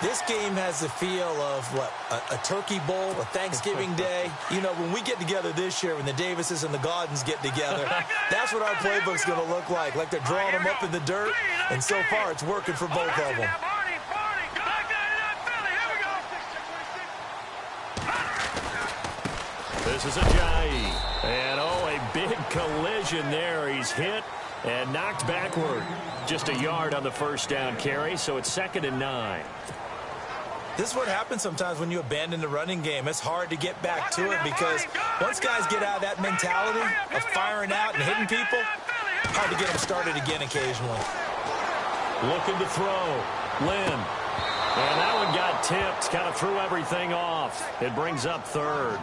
This game has the feel of, what, a turkey bowl, a Thanksgiving day. You know, when we get together this year, when the Davises and the Gaudens get together, that's what our playbook's going to look like they're drawing them up in the dirt, and so far it's working for both of them. This is Ajayi, and a big collision there. He's hit and knocked backward. Just a yard on the first down carry, so it's 2nd and 9. This is what happens sometimes when you abandon the running game. It's hard to get back to it because once guys get out of that mentality of firing out and hitting people, hard to get them started again occasionally. Looking to throw. Lynn. And that one got tipped. Kind of threw everything off. It brings up 3rd.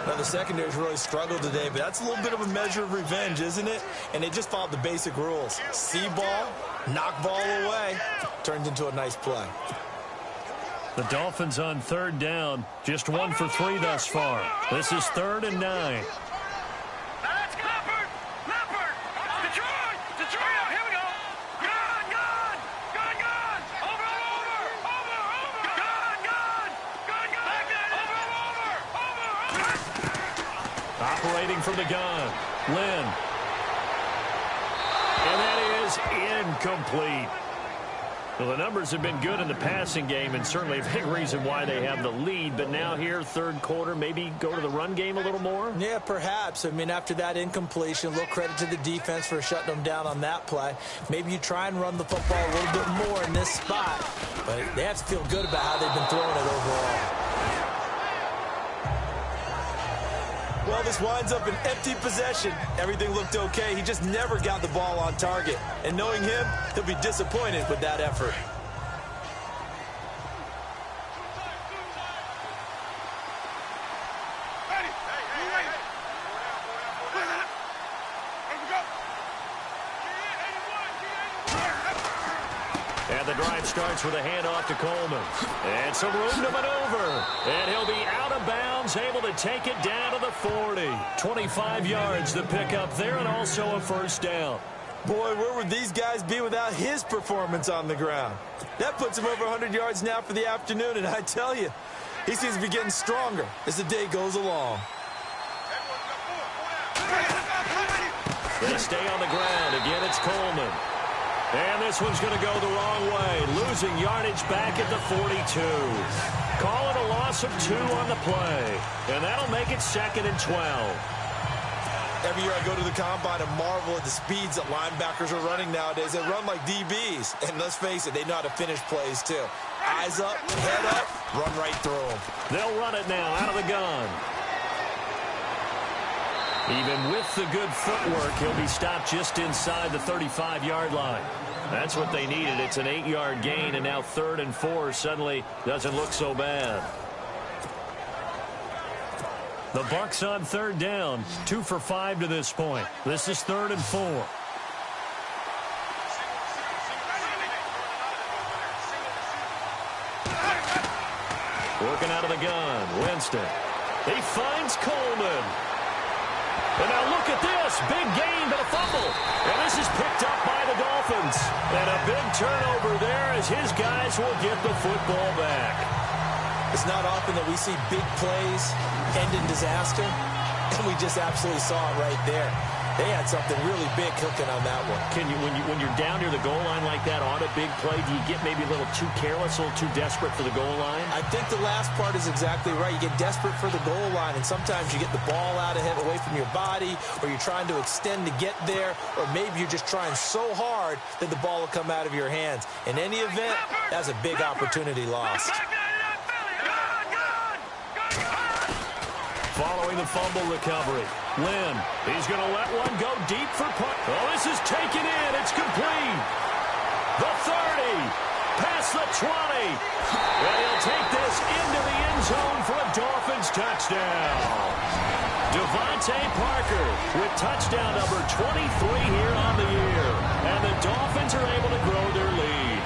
Now, the secondary's really struggled today, but that's a little bit of a measure of revenge, isn't it? And they just followed the basic rules. See ball, knock ball away. Turns into a nice play. The Dolphins on 3rd down. Just 1 for 3 thus far. This is 3rd and 9. Operating from the gun. Lynn. And that is incomplete. Well, the numbers have been good in the passing game and certainly a big reason why they have the lead. But now here, 3rd quarter, maybe go to the run game a little more? Yeah, perhaps. I mean, after that incompletion, a little credit to the defense for shutting them down on that play. Maybe you try and run the football a little bit more in this spot. But they have to feel good about how they've been throwing it overall. Well, this winds up an empty possession. Everything looked okay. He just never got the ball on target. And knowing him, he'll be disappointed with that effort. And the drive starts with a handoff to Coleman. And some room to maneuver. And he'll be out of bounds, able to take it down to the 40. 25 yards to pick up there, and also a 1st down. Boy, where would these guys be without his performance on the ground? That puts him over 100 yards now for the afternoon, and I tell you, he seems to be getting stronger as the day goes along. They stay on the ground. Again, it's Coleman. And this one's going to go the wrong way. Losing yardage back at the 42. Call it a loss of 2 on the play. And that'll make it 2nd and 12. Every year I go to the combine and marvel at the speeds that linebackers are running nowadays. They run like DBs. And let's face it, they know how to finish plays too. Eyes up, head up, run right through them. They'll run it now out of the gun. Even with the good footwork, he'll be stopped just inside the 35-yard line. That's what they needed. It's an 8-yard gain, and now 3rd and 4 suddenly doesn't look so bad. The Bucs on 3rd down, 2 for 5 to this point. This is 3rd and 4. Working out of the gun, Winston. He finds Coleman. And now look at this. Big gain, but a fumble. And this is picked up by the Dolphins. And a big turnover there as his guys will get the football back. It's not often that we see big plays end in disaster. And we just absolutely saw it right there. They had something really big cooking on that one. Can you, when you're down near the goal line like that on a big play, do you get maybe a little too careless, a little too desperate for the goal line? I think the last part is exactly right. You get desperate for the goal line, and sometimes you get the ball out of it, away from your body, or you're trying to extend to get there, or maybe you're just trying so hard that the ball will come out of your hands. In any event, that's a big opportunity lost. Following the fumble recovery, Lynn, he's going to let one go deep for punt. Oh, this is taken in. It's complete. The 30, past the 20. And he'll take this into the end zone for a Dolphins touchdown. Devontae Parker with touchdown number 23 here on the year. And the Dolphins are able to grow their lead.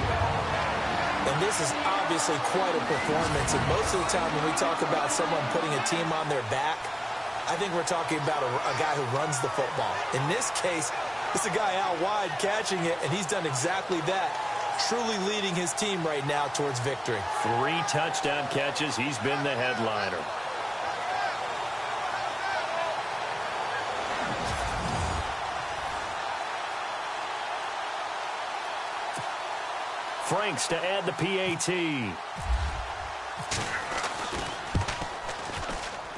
And this is obviously quite a performance. And most of the time when we talk about someone putting a team on their back, I think we're talking about a guy who runs the football. In this case, it's a guy out wide catching it, and he's done exactly that. truly leading his team right now towards victory. 3 touchdown catches. He's been the headliner. Franks to add the PAT.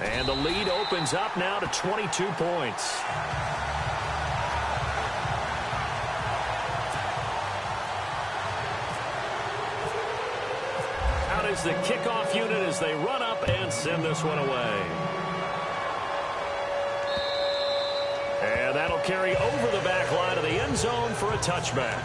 And the lead opens up now to 22 points. Out is the kickoff unit as they run up and send this one away. And that'll carry over the back line of the end zone for a touchback.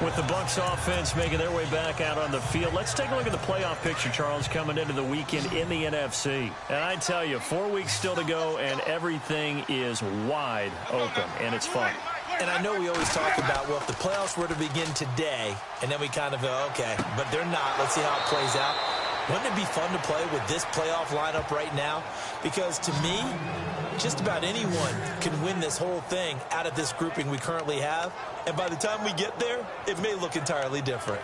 With the Bucs offense making their way back out on the field, let's take a look at the playoff picture, Charles, coming into the weekend in the NFC. And I tell you, 4 weeks still to go, and everything is wide open, and it's fun. And I know we always talk about, well, if the playoffs were to begin today, and then we kind of go, okay, but they're not. Let's see how it plays out. Wouldn't it be fun to play with this playoff lineup right now? Because to me, just about anyone can win this whole thing out of this grouping we currently have. And by the time we get there, it may look entirely different.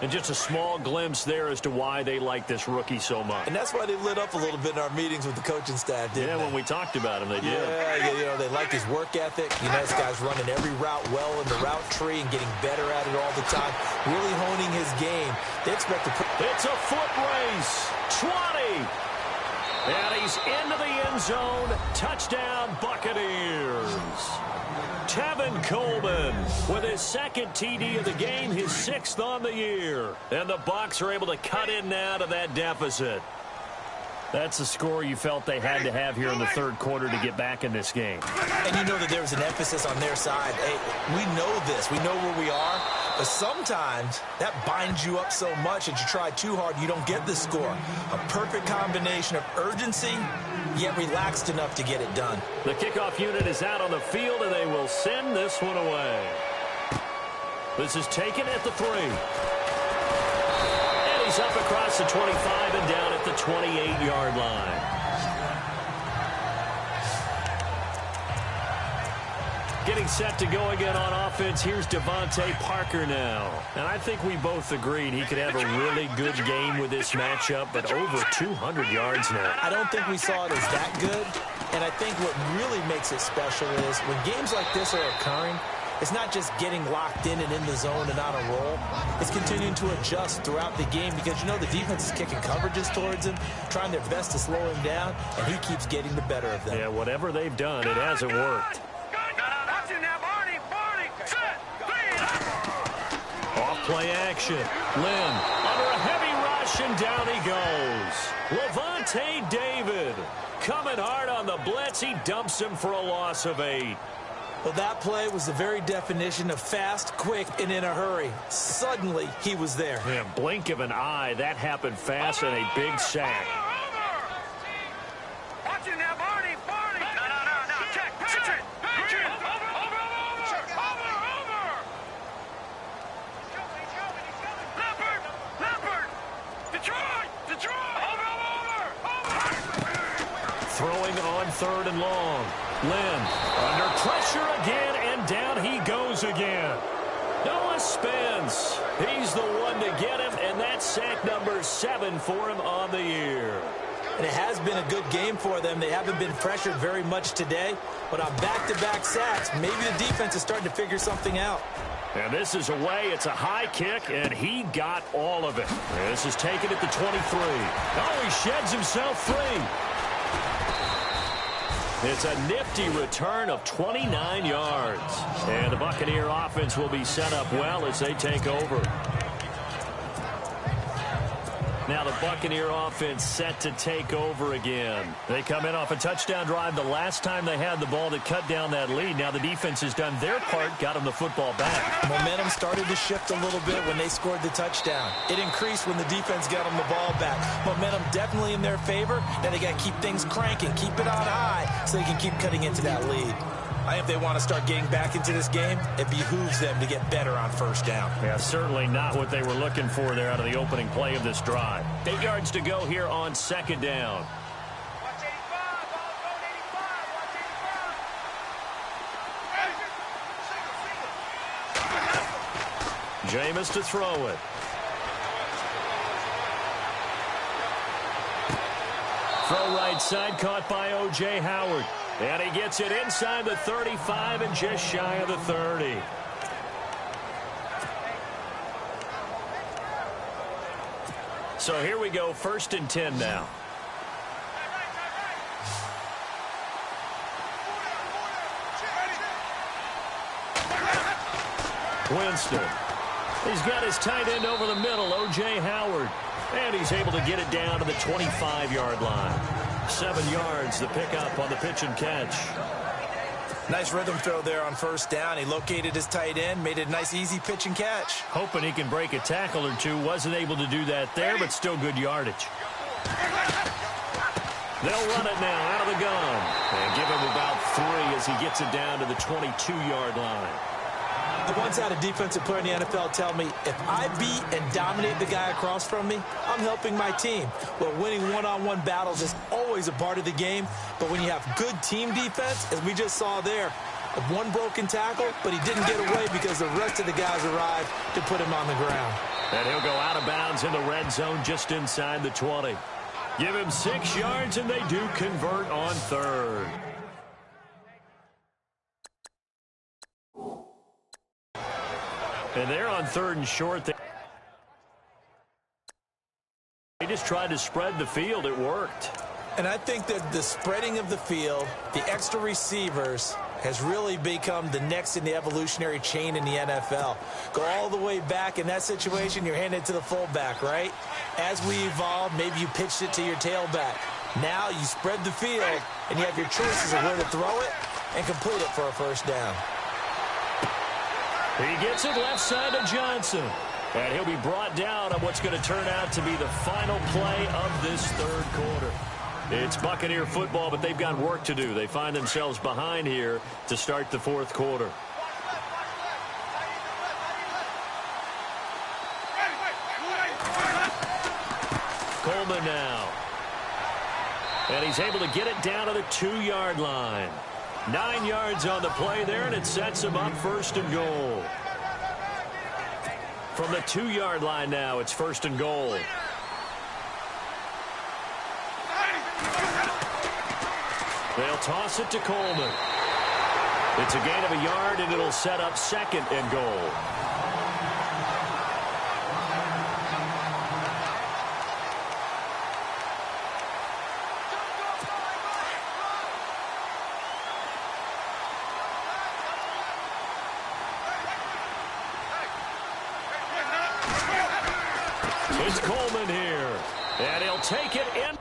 And just a small glimpse there as to why they like this rookie so much. And that's why they lit up a little bit in our meetings with the coaching staff, didn't they? Yeah, when we talked about him, they did. Yeah, you know, they like his work ethic. You know, this guy's running every route well in the route tree and getting better at it all the time, really honing his game. They expect to put... It's a foot race. 20. And he's into the end zone. Touchdown, Buccaneers. Tevin Coleman with his second TD of the game, his 6th on the year. And the Bucs are able to cut in now to that deficit. That's the score you felt they had to have here in the third quarter to get back in this game. And you know that there was an emphasis on their side. Hey, we know this. We know where we are. But sometimes that binds you up so much that you try too hard, you don't get the score. A perfect combination of urgency, yet relaxed enough to get it done. The kickoff unit is out on the field, and they will send this one away. This is taken at the 3. And he's up across the 25 and down at the 28-yard line. Getting set to go again on offense. Here's Devontae Parker now. And I think we both agreed he could have a really good game with this matchup, but over 200 yards now. I don't think we saw it as that good. And I think what really makes it special is when games like this are occurring, it's not just getting locked in and in the zone and on a roll. It's continuing to adjust throughout the game because, you know, the defense is kicking coverages towards him, trying their best to slow him down, and he keeps getting the better of them. Yeah, whatever they've done, it hasn't worked. Off-play action. Lynn under a heavy rush, and down he goes. Levante David coming hard on the blitz. He dumps him for a loss of 8. Well, that play was the very definition of fast, quick, and in a hurry. Suddenly, he was there. Yeah, blink of an eye. That happened fast and a big sack. Throwing on 3rd and long. Lynn under pressure again, and down he goes again. Noah Spence, he's the one to get him, and that's sack number 7 for him on the year. And it has been a good game for them. They haven't been pressured very much today, but on back-to-back sacks, maybe the defense is starting to figure something out. And this is away. It's a high kick, and he got all of it. This is taken at the 23. Oh, he sheds himself free. It's a nifty return of 29 yards. And the Buccaneer offense will be set up well as they take over. Now the Buccaneer offense set to take over again. They come in off a touchdown drive the last time they had the ball that cut down that lead. Now the defense has done their part, got them the football back. Momentum started to shift a little bit when they scored the touchdown. It increased when the defense got them the ball back. Momentum definitely in their favor. Now they got to keep things cranking, keep it on high so they can keep cutting into that lead. I think if they want to start getting back into this game, it behooves them to get better on first down. Yeah, certainly not what they were looking for there out of the opening play of this drive. 8 yards to go here on 2nd down. Jameis to throw it. Throw right side, caught by O.J. Howard. And he gets it inside the 35 and just shy of the 30. So here we go, 1st and 10 now. Winston. He's got his tight end over the middle, O.J. Howard. And he's able to get it down to the 25-yard line. 7 yards, the pickup on the pitch and catch. Nice rhythm throw there on 1st down. He located his tight end, made it a nice, easy pitch and catch. Hoping he can break a tackle or two. Wasn't able to do that there, but still good yardage. They'll run it now out of the gun. And give him about 3 as he gets it down to the 22-yard line. The one-sided defensive player in the NFL tell me, if I beat and dominate the guy across from me, I'm helping my team. Well, winning one-on-one battles is always a part of the game, but when you have good team defense, as we just saw there, one broken tackle, but he didn't get away because the rest of the guys arrived to put him on the ground. And he'll go out of bounds in the red zone just inside the 20. Give him 6 yards, and they do convert on 3rd. And they're on 3rd and short. They just tried to spread the field. It worked. And I think that the spreading of the field, the extra receivers, has really become the next in the evolutionary chain in the NFL. Go all the way back in that situation, you're handing it to the fullback, right? As we evolve, maybe you pitched it to your tailback. Now you spread the field, and you have your choices of where to throw it and complete it for a 1st down. He gets it left side to Johnson. And he'll be brought down on what's going to turn out to be the final play of this 3rd quarter. It's Buccaneer football, but they've got work to do. They find themselves behind here to start the 4th quarter. Coleman now. And he's able to get it down to the 2-yard line. 9 yards on the play there, and it sets him up 1st and goal. From the 2-yard line now, it's 1st and goal. They'll toss it to Coleman. It's a gain of a yard, and it'll set up 2nd and goal. It's Coleman here, and he'll take it in.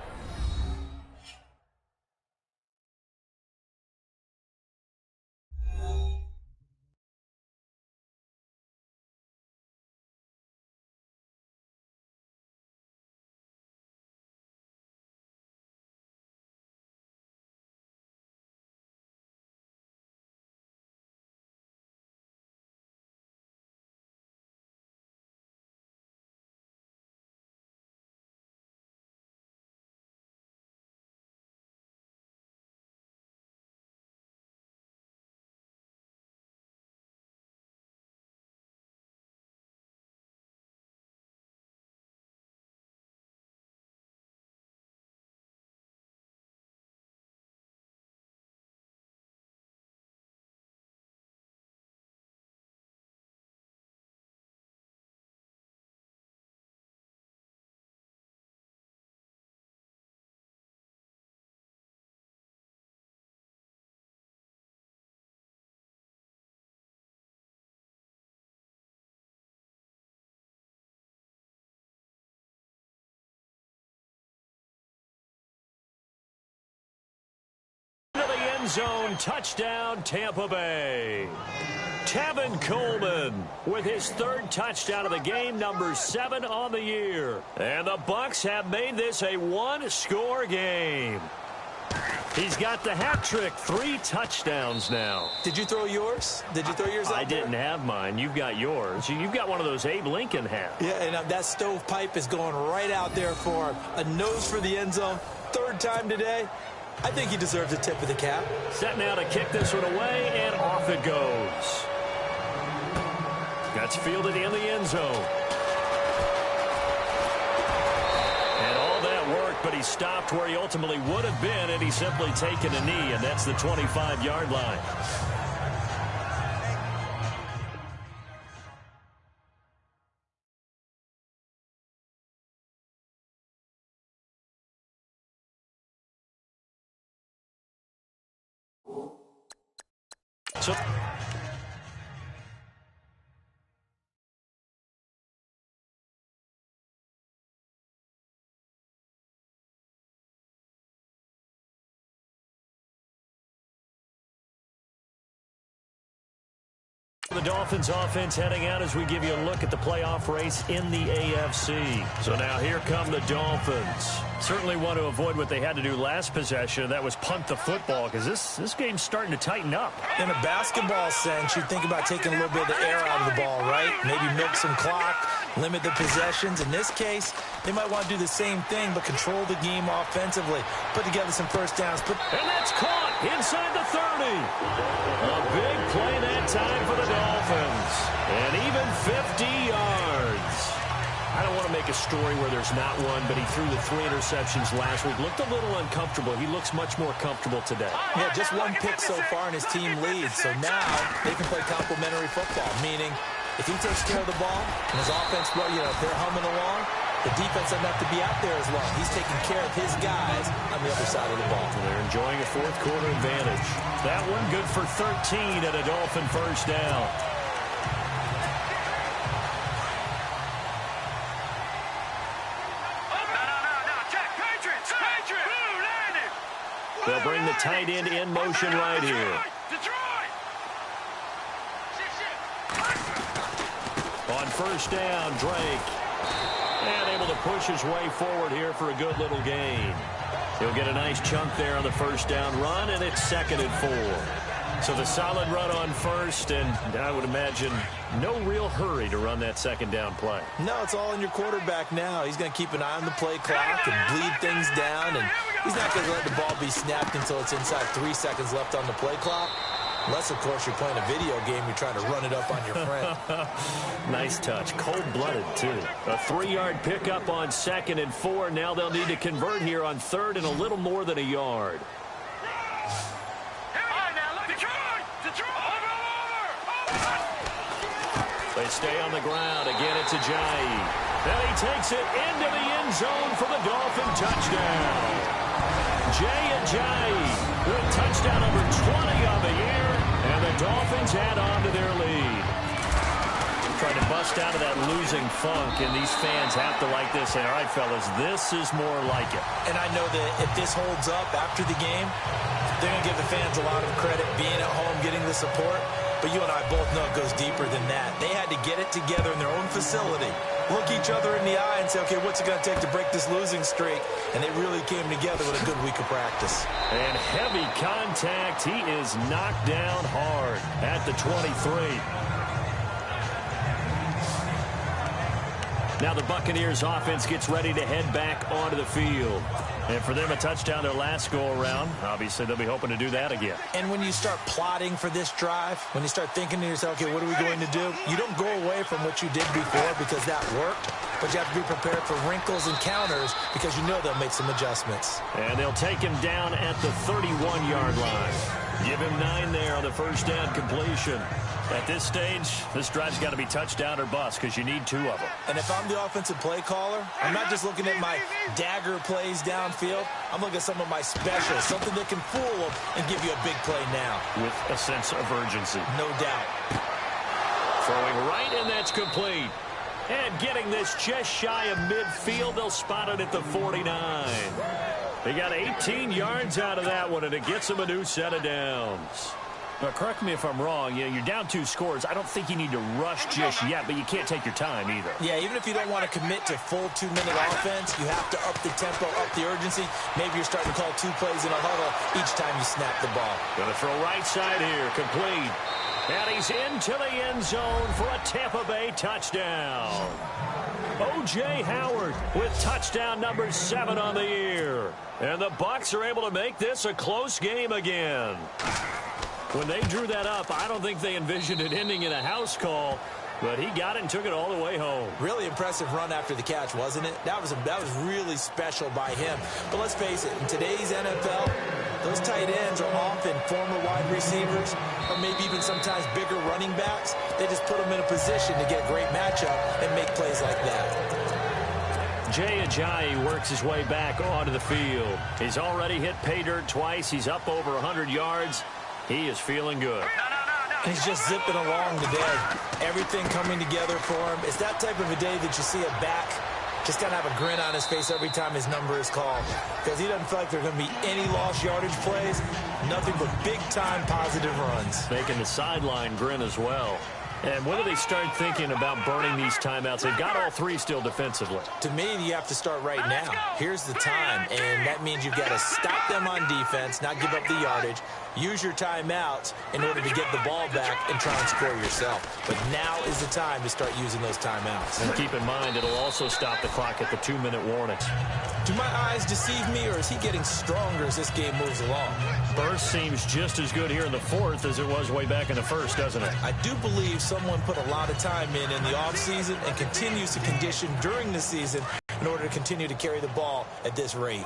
Zone touchdown, Tampa Bay. Tevin Coleman with his 3rd touchdown of the game, number 7 on the year. And the Bucs have made this a 1-score game. He's got the hat trick, 3 touchdowns now. Did you throw yours? Did you throw yours out I didn't have mine. You've got yours. You've got one of those Abe Lincoln hats. Yeah, and that stovepipe is going right out there for him. A nose for the end zone. 3rd time today. I think he deserves a tip of the cap. Set now to kick this one away, and off it goes. That's fielded in the end zone. And all that work, but he stopped where he ultimately would have been, and he's simply taken a knee, and that's the 25-yard line. So the Dolphins offense heading out as we give you a look at the playoff race in the AFC. So now here come the Dolphins. Certainly want to avoid what they had to do last possession. That was punt the football, because this game's starting to tighten up. In a basketball sense, you'd think about taking a little bit of the air out of the ball, right? Maybe milk some clock, limit the possessions. In this case, they might want to do the same thing, but control the game offensively. Put together some first downs. And that's caught inside the 30. A big play that time for the Dolphins. And even 50 yards. I don't want to make a story where there's not one, but he threw the 3 interceptions last week. Looked a little uncomfortable. He looks much more comfortable today. Yeah, just one pick so far and his team leads. So now they can play complementary football, meaning if he takes care of the ball and his offense, well, if they're humming along, the defense doesn't have to be out there as long. He's taking care of his guys on the other side of the ball. So they're enjoying a fourth quarter advantage. That one good for 13 at a Dolphin first down. They'll bring the tight end in motion right here. On first down, Drake. And able to push his way forward here for a good little gain. He'll get a nice chunk there on the first down run, and it's 2nd and 4. So the solid run on first, and I would imagine no real hurry to run that second down play. No, it's all in your quarterback now. He's going to keep an eye on the play clock and bleed things down, and he's not going to let the ball be snapped until it's inside 3 seconds left on the play clock. Unless, of course, you're playing a video game, you're trying to run it up on your friend. Nice touch. Cold-blooded, too. A 3-yard pickup on 2nd and 4. Now they'll need to convert here on 3rd and a little more than a yard. They stay on the ground. Again, it's Ajayi. And he takes it into the end zone for the Dolphin touchdown. Jay Ajayi with touchdown number 20 on the year, and the Dolphins add on to their lead. Trying to bust out of that losing funk, and these fans have to like this. Say, all right, fellas, this is more like it. And I know that if this holds up after the game, they're going to give the fans a lot of credit being at home, getting the support. But you and I both know it goes deeper than that. They had to get it together in their own facility, look each other in the eye and say, okay, what's it going to take to break this losing streak? And they really came together with a good week of practice. And heavy contact. He is knocked down hard at the 23. Now the Buccaneers offense gets ready to head back onto the field. And for them, a touchdown their last go-around. Obviously, they'll be hoping to do that again. And when you start plotting for this drive, when you start thinking to yourself, okay, what are we going to do? You don't go away from what you did before because that worked. But you have to be prepared for wrinkles and counters because you know they'll make some adjustments. And they'll take him down at the 31-yard line. Give him 9 there on the first down completion. At this stage, this drive's got to be touchdown or bust because you need 2 of them. And if I'm the offensive play caller, I'm not just looking at my dagger plays downfield. I'm looking at some of my specials, something that can fool them and give you a big play now. With a sense of urgency. No doubt. Throwing right, and that's complete. And getting this just shy of midfield, they'll spot it at the 49. They got 18 yards out of that one, and it gets them a new set of downs. Now, correct me if I'm wrong. You're down 2 scores. I don't think you need to rush just yet, but you can't take your time either. Yeah, even if you don't want to commit to full 2-minute offense, you have to up the tempo, up the urgency. Maybe you're starting to call 2 plays in a huddle each time you snap the ball. Going to throw right side here, complete. And he's into the end zone for a Tampa Bay touchdown. O.J. Howard with touchdown number 7 on the year. And the Bucs are able to make this a close game again. When they drew that up, I don't think they envisioned it ending in a house call. But he got it and took it all the way home. Really impressive run after the catch, wasn't it? That was really special by him. But let's face it, in today's NFL, those tight ends are often former wide receivers or maybe even sometimes bigger running backs. They just put them in a position to get a great matchup and make plays like that. Jay Ajayi works his way back onto the field. He's already hit pay dirt twice. He's up over 100 yards. He is feeling good. He's just zipping along today. Everything coming together for him. It's that type of a day that you see a back just kind of have a grin on his face every time his number is called, because he doesn't feel like there are going to be any lost yardage plays, nothing but big-time positive runs. Making the sideline grin as well. And when do they start thinking about burning these timeouts? They've got all three still defensively. To me, you have to start right now. Here's the time, and that means you've got to stop them on defense, not give up the yardage, use your timeouts in order to get the ball back and try and score yourself. But now is the time to start using those timeouts. And keep in mind, it'll also stop the clock at the 2-minute warning. Do my eyes deceive me, or is he getting stronger as this game moves along? Burst seems just as good here in the fourth as it was way back in the first, doesn't it? I do believe someone put a lot of time in the offseason and continues to condition during the season in order to continue to carry the ball at this rate.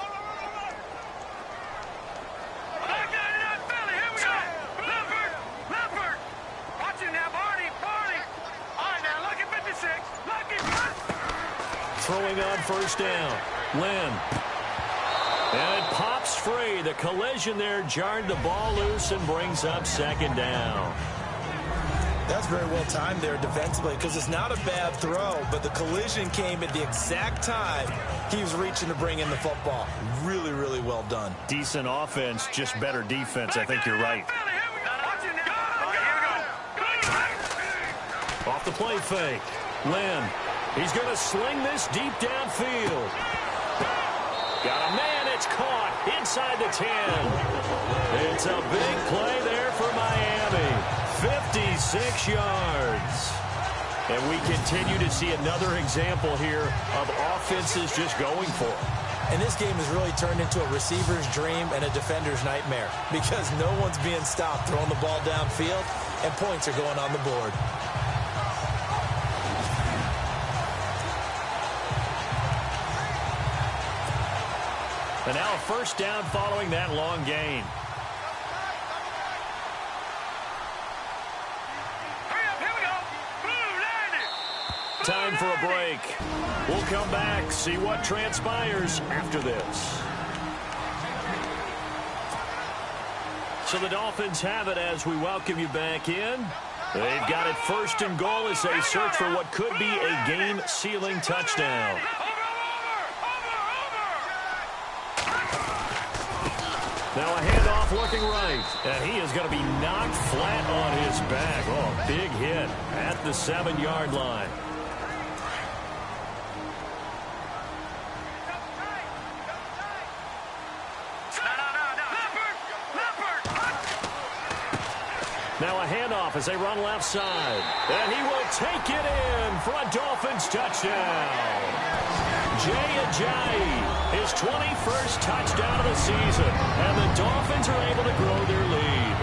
Throwing on first down. Lynn. And it pops free. The collision there jarred the ball loose and brings up second down. That's very well timed there defensively, because it's not a bad throw, but the collision came at the exact time he was reaching to bring in the football. Really, really well done. Decent offense, just better defense. I think you're right. Off the play fake. Lynn. He's going to sling this deep downfield. Got a man. It's caught inside the 10. It's a big play there for Miami. 56 yards. And we continue to see another example here of offenses just going for it. And this game has really turned into a receiver's dream and a defender's nightmare, because no one's being stopped throwing the ball downfield, and points are going on the board. And now a first down following that long gain. Time for a break. We'll come back, see what transpires after this. So the Dolphins have it as we welcome you back in. They've got it first and goal as they search for what could be a game-sealing touchdown. Now a handoff looking right, and he is going to be knocked flat on his back. Oh, big hit at the 7-yard line. Now a handoff as they run left side, and he will take it in for a Dolphins touchdown. Jay Ajayi, his 21st touchdown of the season, and the Dolphins are able to grow their lead.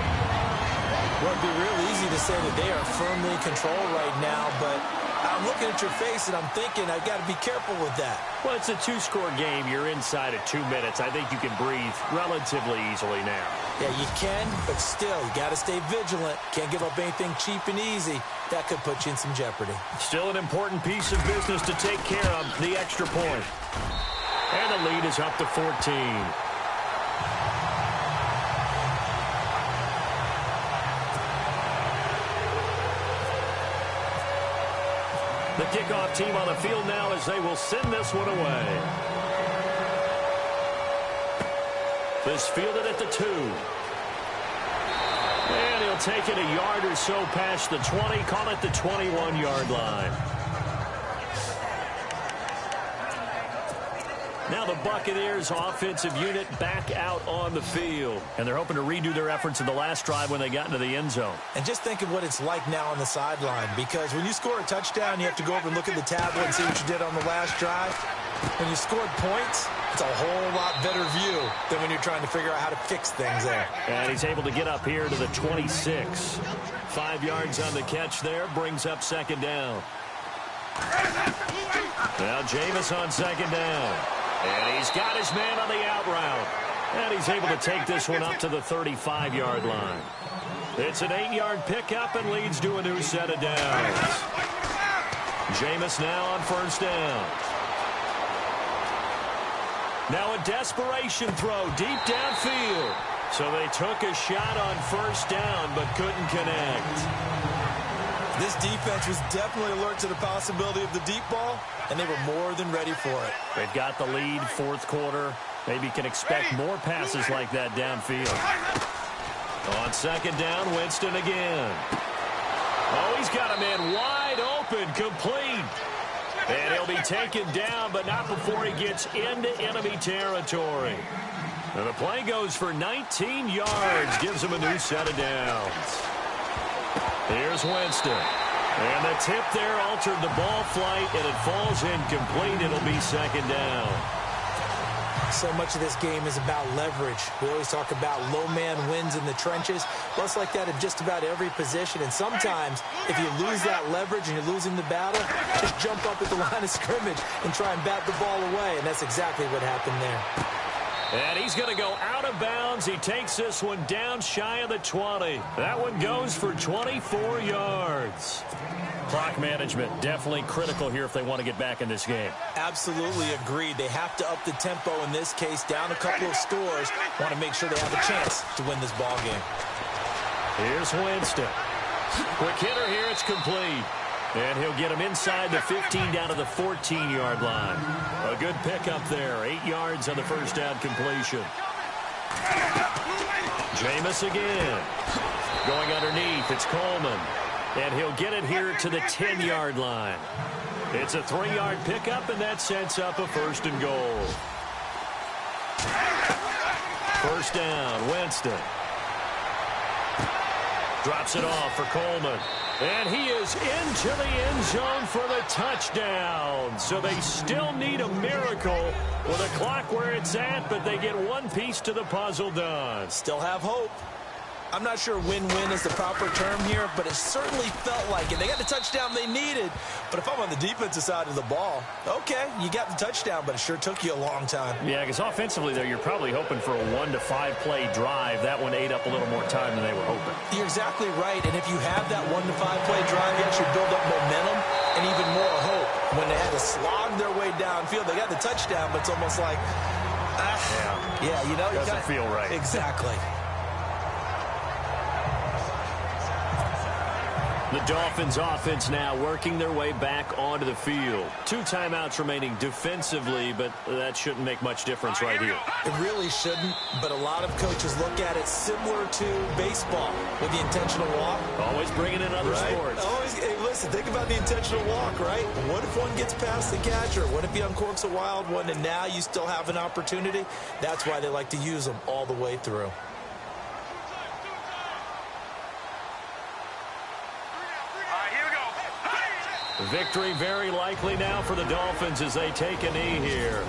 Well, it'd be real easy to say that they are firmly in control right now, but I'm looking at your face and I'm thinking I've got to be careful with that. Well, it's a 2-score game. You're inside of 2 minutes. I think you can breathe relatively easily now. Yeah, you can, but still, you got to stay vigilant. Can't give up anything cheap and easy. That could put you in some jeopardy. Still an important piece of business to take care of, the extra point. And the lead is up to 14. The kickoff team on the field now as they will send this one away. This fielded at the 2. And he'll take it a yard or so past the 20, call it the 21-yard line. Now the Buccaneers offensive unit back out on the field. And they're hoping to redo their efforts in the last drive when they got into the end zone. And just think of what it's like now on the sideline, because when you score a touchdown, you have to go over and look at the tablet and see what you did on the last drive. When you scored points, it's a whole lot better view than when you're trying to figure out how to fix things there. And he's able to get up here to the 26. 5 yards on the catch there, brings up second down. Now Jameis on second down. And he's got his man on the out route. And he's able to take this one up to the 35-yard line. It's an 8-yard pickup and leads to a new set of downs. Jameis now on first down. Now a desperation throw deep downfield. So they took a shot on first down but couldn't connect. This defense was definitely alert to the possibility of the deep ball, and they were more than ready for it. They've got the lead, fourth quarter. Maybe can expect more passes like that downfield. On second down, Winston again. Oh, he's got a man wide open, complete. And he'll be taken down, but not before he gets into enemy territory. And the play goes for 19 yards, gives him a new set of downs. Here's Winston. And the tip there altered the ball flight, and it falls incomplete. It'll be second down. So much of this game is about leverage. We always talk about low man wins in the trenches. Well, it's like that in just about every position. And sometimes, if you lose that leverage and you're losing the battle, just jump up at the line of scrimmage and try and bat the ball away. And that's exactly what happened there. And he's going to go out of bounds. He takes this one down shy of the 20. That one goes for 24 yards. Clock management definitely critical here if they want to get back in this game. Absolutely agreed. They have to up the tempo in this case, down a couple of scores. Want to make sure they have a chance to win this ball game. Here's Winston. Quick hitter here. It's complete. And he'll get him inside the 15 down to the 14-yard line. A good pickup there. 8 yards on the first down completion. Jameis again. Going underneath. It's Coleman. And he'll get it here to the 10-yard line. It's a 3-yard pickup, and that sets up a first and goal. First down, Winston. Drops it off for Coleman. And he is into the end zone for the touchdown. So they still need a miracle with a clock where it's at, but they get one piece to the puzzle done. Still have hope. I'm not sure win-win is the proper term here, but it certainly felt like it. They got the touchdown they needed, but if I'm on the defensive side of the ball, okay, you got the touchdown, but it sure took you a long time. Yeah, because offensively there, you're probably hoping for a 1 to 5 play drive. That one ate up a little more time than they were hoping. You're exactly right, and if you have that 1 to 5 play drive, you actually build up momentum and even more hope. When they had to slog their way downfield, they got the touchdown, but it's almost like, yeah, you know, doesn't feel right. Exactly. The Dolphins offense now working their way back onto the field. 2 timeouts remaining defensively, but that shouldn't make much difference right here. It really shouldn't, but a lot of coaches look at it similar to baseball with the intentional walk. Always bringing in other sports. Hey, listen, think about the intentional walk, right? What if one gets past the catcher? What if he uncorks a wild one and now you still have an opportunity? That's why they like to use them all the way through. Victory very likely now for the Dolphins as they take a knee here.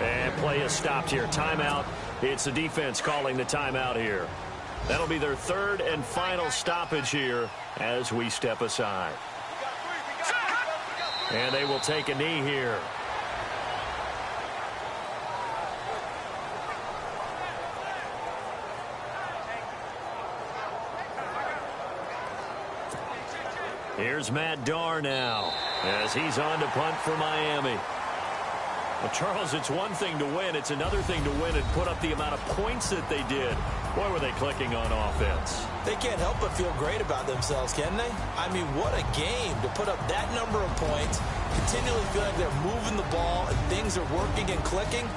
And play is stopped here. Timeout. It's the defense calling the timeout here. That'll be their 3rd and final stoppage here as we step aside. And they will take a knee here. Here's Matt Darr now as he's on to punt for Miami. Well, Charles, it's one thing to win. It's another thing to win and put up the amount of points that they did. Boy, were they clicking on offense. They can't help but feel great about themselves, can they? I mean, what a game to put up that number of points, continually feel like they're moving the ball and things are working and clicking.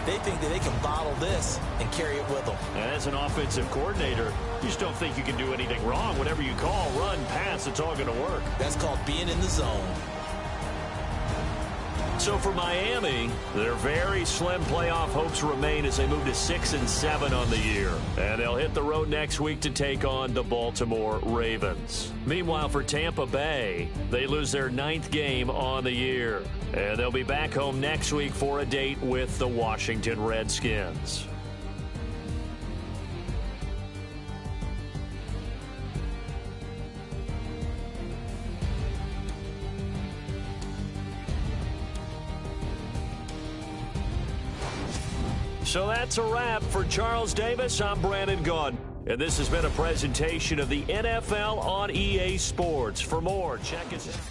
They think that they can bottle this and carry it with them. And as an offensive coordinator, you just don't think you can do anything wrong. Whatever you call, run, pass, it's all going to work. That's called being in the zone. So for Miami, their very slim playoff hopes remain as they move to 6-7 on the year. And they'll hit the road next week to take on the Baltimore Ravens. Meanwhile, for Tampa Bay, they lose their 9th game on the year. And they'll be back home next week for a date with the Washington Redskins. So that's a wrap. For Charles Davis, I'm Brandon Gaudin. And this has been a presentation of the NFL on EA Sports. For more, check us out.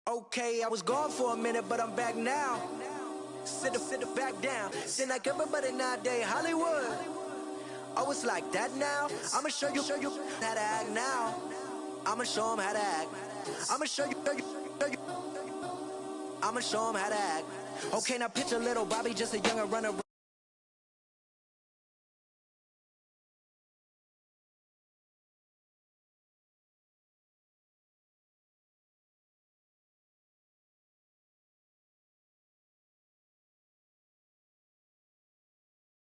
Okay, I was gone for a minute, but I'm back now. Sit back down. Then like everybody nowadays, Hollywood. Oh, it's like that now. I'ma show you how to act now. I'ma show them how to act. I'ma show you. I'ma show them how to act. Okay, now picture little Bobby, just a younger runner.